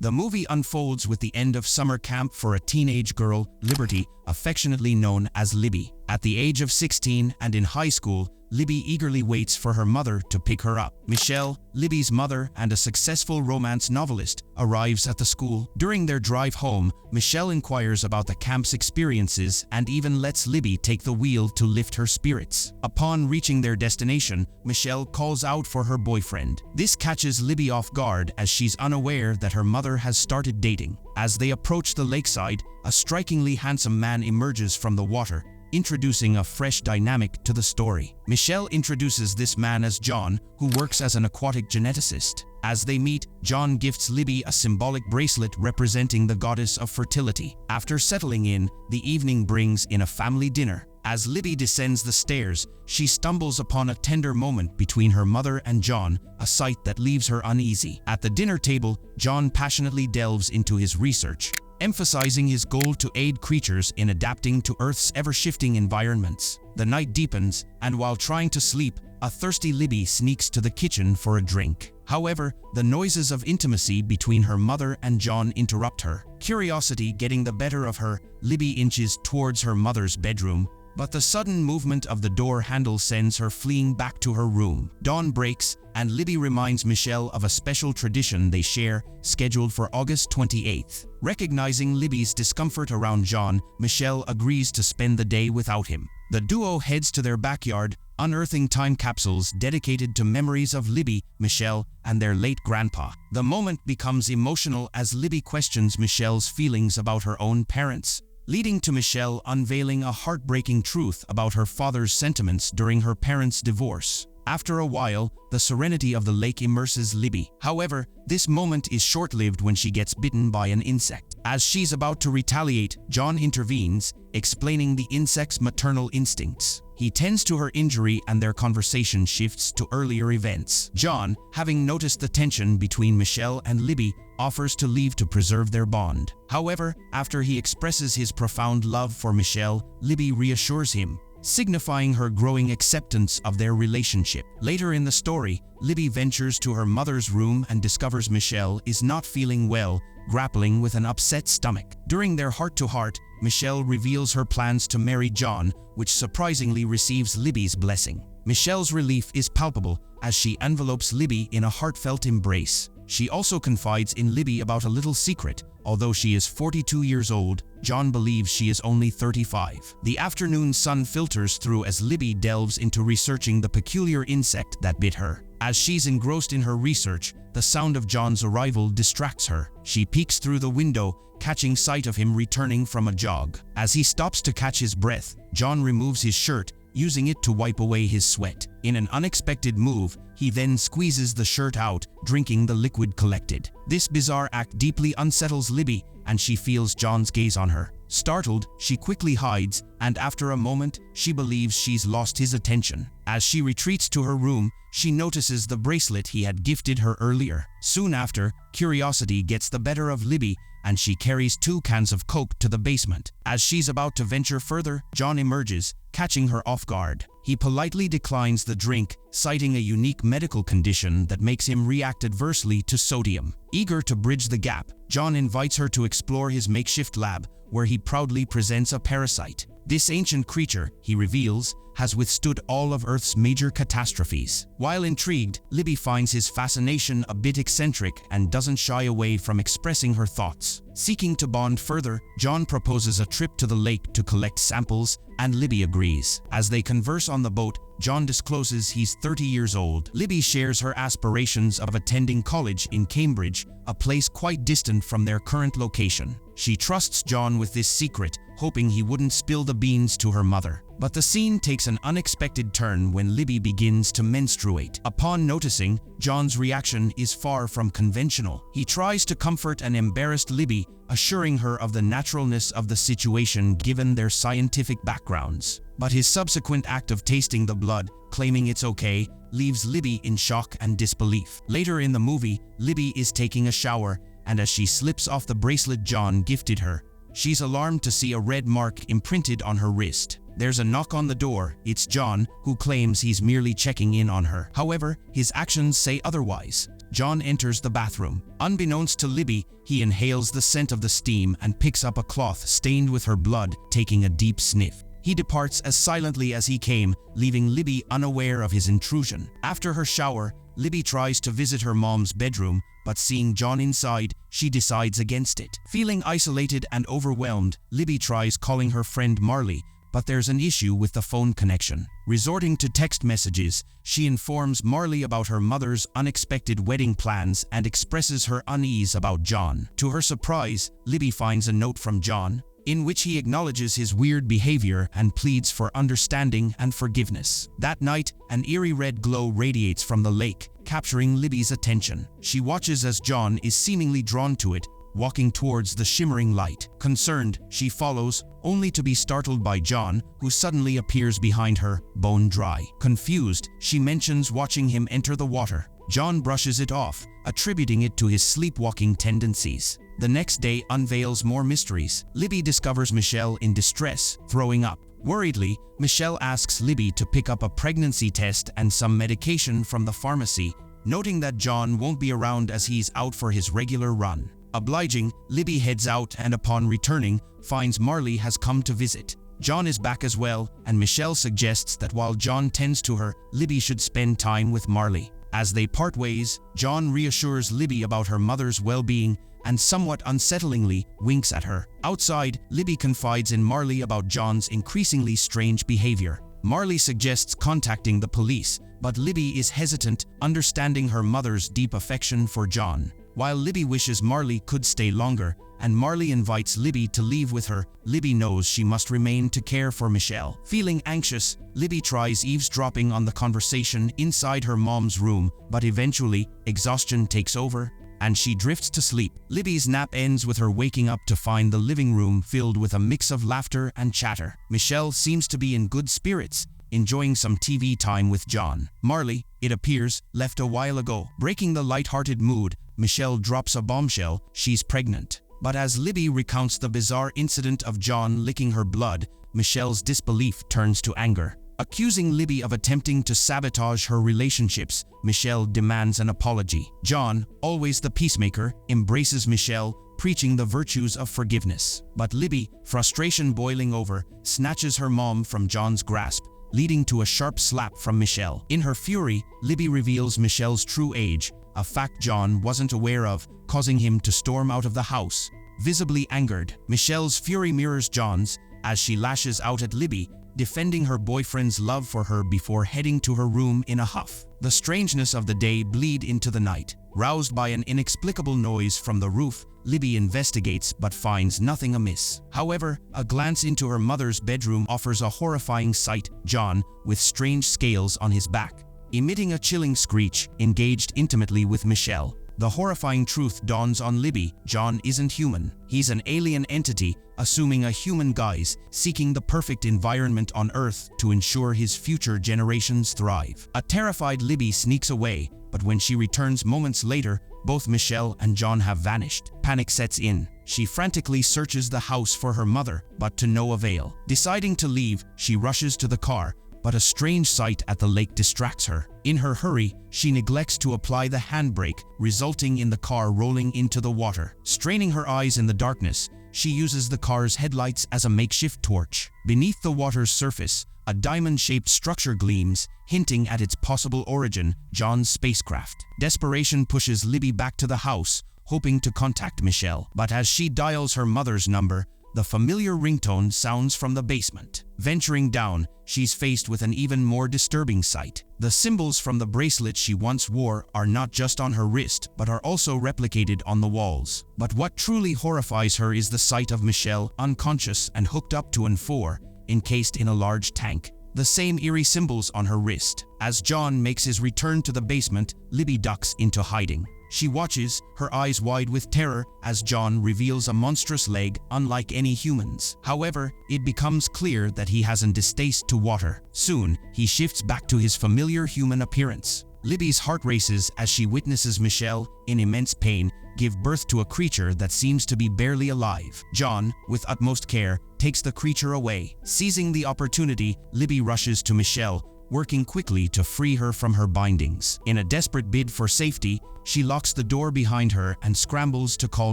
The movie unfolds with the end of summer camp for a teenage girl, Liberty, affectionately known as Libby. At the age of 16 and in high school, Libby eagerly waits for her mother to pick her up. Michelle, Libby's mother and a successful romance novelist, arrives at the school. During their drive home, Michelle inquires about the camp's experiences and even lets Libby take the wheel to lift her spirits. Upon reaching their destination, Michelle calls out for her boyfriend. This catches Libby off guard as she's unaware that her mother has started dating. As they approach the lakeside, a strikingly handsome man emerges from the water, introducing a fresh dynamic to the story. Michelle introduces this man as John, who works as an aquatic geneticist. As they meet, John gifts Libby a symbolic bracelet representing the goddess of fertility. After settling in, the evening brings in a family dinner. As Libby descends the stairs, she stumbles upon a tender moment between her mother and John, a sight that leaves her uneasy. At the dinner table, John passionately delves into his research, emphasizing his goal to aid creatures in adapting to Earth's ever-shifting environments. The night deepens, and while trying to sleep, a thirsty Libby sneaks to the kitchen for a drink. However, the noises of intimacy between her mother and John interrupt her. Curiosity getting the better of her, Libby inches towards her mother's bedroom, but the sudden movement of the door handle sends her fleeing back to her room. Dawn breaks, and Libby reminds Michelle of a special tradition they share, scheduled for August 28th. Recognizing Libby's discomfort around John, Michelle agrees to spend the day without him. The duo heads to their backyard, unearthing time capsules dedicated to memories of Libby, Michelle, and their late grandpa. The moment becomes emotional as Libby questions Michelle's feelings about her own parents, leading to Michelle unveiling a heartbreaking truth about her father's sentiments during her parents' divorce. After a while, the serenity of the lake immerses Libby. However, this moment is short-lived when she gets bitten by an insect. As she's about to retaliate, John intervenes, explaining the insect's maternal instincts. He tends to her injury and their conversation shifts to earlier events. John, having noticed the tension between Michelle and Libby, offers to leave to preserve their bond. However, after he expresses his profound love for Michelle, Libby reassures him, signifying her growing acceptance of their relationship. Later in the story, Libby ventures to her mother's room and discovers Michelle is not feeling well, grappling with an upset stomach. During their heart-to-heart, Michelle reveals her plans to marry John, which surprisingly receives Libby's blessing. Michelle's relief is palpable as she envelopes Libby in a heartfelt embrace. She also confides in Libby about a little secret. Although she is 42 years old, John believes she is only 35. The afternoon sun filters through as Libby delves into researching the peculiar insect that bit her. As she's engrossed in her research, the sound of John's arrival distracts her. She peeks through the window, catching sight of him returning from a jog. As he stops to catch his breath, John removes his shirt, using it to wipe away his sweat. In an unexpected move, he then squeezes the shirt out, drinking the liquid collected. This bizarre act deeply unsettles Libby, and she feels John's gaze on her. Startled, she quickly hides, and after a moment, she believes she's lost his attention. As she retreats to her room, she notices the bracelet he had gifted her earlier. Soon after, curiosity gets the better of Libby, and she carries 2 cans of Coke to the basement. As she's about to venture further, John emerges, catching her off guard. He politely declines the drink, citing a unique medical condition that makes him react adversely to sodium. Eager to bridge the gap, John invites her to explore his makeshift lab, where he proudly presents a parasite. This ancient creature, he reveals, has withstood all of Earth's major catastrophes. While intrigued, Libby finds his fascination a bit eccentric and doesn't shy away from expressing her thoughts. Seeking to bond further, John proposes a trip to the lake to collect samples, and Libby agrees. As they converse on the boat, John discloses he's 30 years old. Libby shares her aspirations of attending college in Cambridge, a place quite distant from their current location. She trusts John with this secret, hoping he wouldn't spill the beans to her mother. But the scene takes an unexpected turn when Libby begins to menstruate. Upon noticing, John's reaction is far from conventional. He tries to comfort an embarrassed Libby, assuring her of the naturalness of the situation given their scientific backgrounds. But his subsequent act of tasting the blood, claiming it's okay, leaves Libby in shock and disbelief. Later in the movie, Libby is taking a shower, and as she slips off the bracelet John gifted her, she's alarmed to see a red mark imprinted on her wrist. There's a knock on the door. It's John, who claims he's merely checking in on her. However, his actions say otherwise. John enters the bathroom. Unbeknownst to Libby, he inhales the scent of the steam and picks up a cloth stained with her blood, taking a deep sniff. He departs as silently as he came, leaving Libby unaware of his intrusion. After her shower, Libby tries to visit her mom's bedroom, but seeing John inside, she decides against it. Feeling isolated and overwhelmed, Libby tries calling her friend Marley, but there's an issue with the phone connection. Resorting to text messages, she informs Marley about her mother's unexpected wedding plans and expresses her unease about John. To her surprise, Libby finds a note from John, in which he acknowledges his weird behavior and pleads for understanding and forgiveness. That night, an eerie red glow radiates from the lake, capturing Libby's attention. She watches as John is seemingly drawn to it, walking towards the shimmering light. Concerned, she follows, only to be startled by John, who suddenly appears behind her, bone dry. Confused, she mentions watching him enter the water. John brushes it off, attributing it to his sleepwalking tendencies. The next day unveils more mysteries. Libby discovers Michelle in distress, throwing up. Worriedly, Michelle asks Libby to pick up a pregnancy test and some medication from the pharmacy, noting that John won't be around as he's out for his regular run. Obliging, Libby heads out and upon returning, finds Marley has come to visit. John is back as well, and Michelle suggests that while John tends to her, Libby should spend time with Marley. As they part ways, John reassures Libby about her mother's well-being and somewhat unsettlingly winks at her. Outside, Libby confides in Marley about John's increasingly strange behavior. Marley suggests contacting the police, but Libby is hesitant, understanding her mother's deep affection for John. While Libby wishes Marley could stay longer, and Marley invites Libby to leave with her, Libby knows she must remain to care for Michelle. Feeling anxious, Libby tries eavesdropping on the conversation inside her mom's room, but eventually, exhaustion takes over, and she drifts to sleep. Libby's nap ends with her waking up to find the living room filled with a mix of laughter and chatter. Michelle seems to be in good spirits, enjoying some TV time with John. Marley, it appears, left a while ago. Breaking the light-hearted mood, Michelle drops a bombshell: she's pregnant. But as Libby recounts the bizarre incident of John licking her blood, Michelle's disbelief turns to anger. Accusing Libby of attempting to sabotage her relationships, Michelle demands an apology. John, always the peacemaker, embraces Michelle, preaching the virtues of forgiveness. But Libby, frustration boiling over, snatches her mom from John's grasp, leading to a sharp slap from Michelle. In her fury, Libby reveals Michelle's true age, a fact John wasn't aware of, causing him to storm out of the house. Visibly angered, Michelle's fury mirrors John's as she lashes out at Libby, defending her boyfriend's love for her before heading to her room in a huff. The strangeness of the day bleed into the night. Roused by an inexplicable noise from the roof, Libby investigates but finds nothing amiss. However, a glance into her mother's bedroom offers a horrifying sight: John, with strange scales on his back, emitting a chilling screech, engaged intimately with Michelle. The horrifying truth dawns on Libby: John isn't human. He's an alien entity, assuming a human guise, seeking the perfect environment on Earth to ensure his future generations thrive. A terrified Libby sneaks away, but when she returns moments later, both Michelle and John have vanished. Panic sets in. She frantically searches the house for her mother, but to no avail. Deciding to leave, she rushes to the car, but a strange sight at the lake distracts her. In her hurry, she neglects to apply the handbrake, resulting in the car rolling into the water. Straining her eyes in the darkness, she uses the car's headlights as a makeshift torch. Beneath the water's surface, a diamond-shaped structure gleams, hinting at its possible origin: John's spacecraft. Desperation pushes Libby back to the house, hoping to contact Michelle. But as she dials her mother's number, the familiar ringtone sounds from the basement. Venturing down, she's faced with an even more disturbing sight. The symbols from the bracelet she once wore are not just on her wrist, but are also replicated on the walls. But what truly horrifies her is the sight of Michelle, unconscious and hooked up to an N4, encased in a large tank. The same eerie symbols on her wrist. As John makes his return to the basement, Libby ducks into hiding. She watches, her eyes wide with terror, as John reveals a monstrous leg unlike any human's. However, it becomes clear that he has a distaste to water. Soon, he shifts back to his familiar human appearance. Libby's heart races as she witnesses Michelle, in immense pain, give birth to a creature that seems to be barely alive. John, with utmost care, takes the creature away. Seizing the opportunity, Libby rushes to Michelle, working quickly to free her from her bindings. In a desperate bid for safety, she locks the door behind her and scrambles to call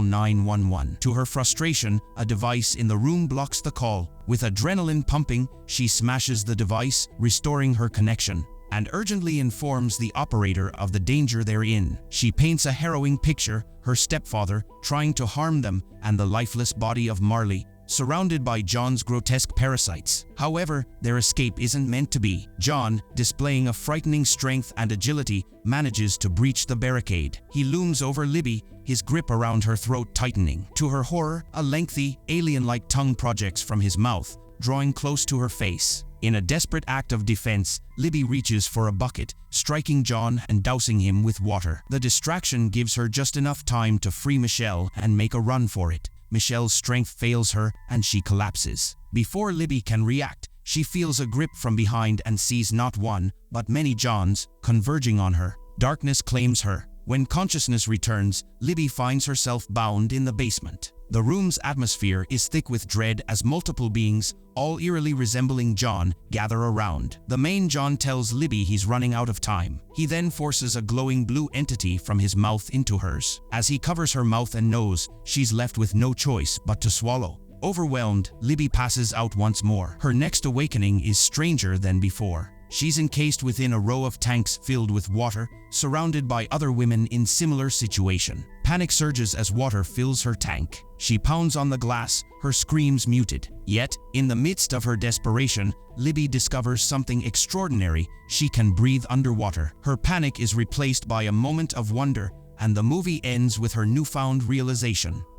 911. To her frustration, a device in the room blocks the call. With adrenaline pumping, she smashes the device, restoring her connection, and urgently informs the operator of the danger they're in. She paints a harrowing picture, her stepfather trying to harm them, and the lifeless body of Marley, surrounded by John's grotesque parasites. However, their escape isn't meant to be. John, displaying a frightening strength and agility, manages to breach the barricade. He looms over Libby, his grip around her throat tightening. To her horror, a lengthy, alien-like tongue projects from his mouth, drawing close to her face. In a desperate act of defense, Libby reaches for a bucket, striking John and dousing him with water. The distraction gives her just enough time to free Michelle and make a run for it. Michelle's strength fails her and she collapses. Before Libby can react, she feels a grip from behind and sees not one, but many Johns converging on her. Darkness claims her. When consciousness returns, Libby finds herself bound in the basement. The room's atmosphere is thick with dread as multiple beings, all eerily resembling John, gather around. The main John tells Libby he's running out of time. He then forces a glowing blue entity from his mouth into hers. As he covers her mouth and nose, she's left with no choice but to swallow. Overwhelmed, Libby passes out once more. Her next awakening is stranger than before. She's encased within a row of tanks filled with water, surrounded by other women in similar situation. Panic surges as water fills her tank. She pounds on the glass, her screams muted. Yet, in the midst of her desperation, Libby discovers something extraordinary. She can breathe underwater. Her panic is replaced by a moment of wonder, and the movie ends with her newfound realization.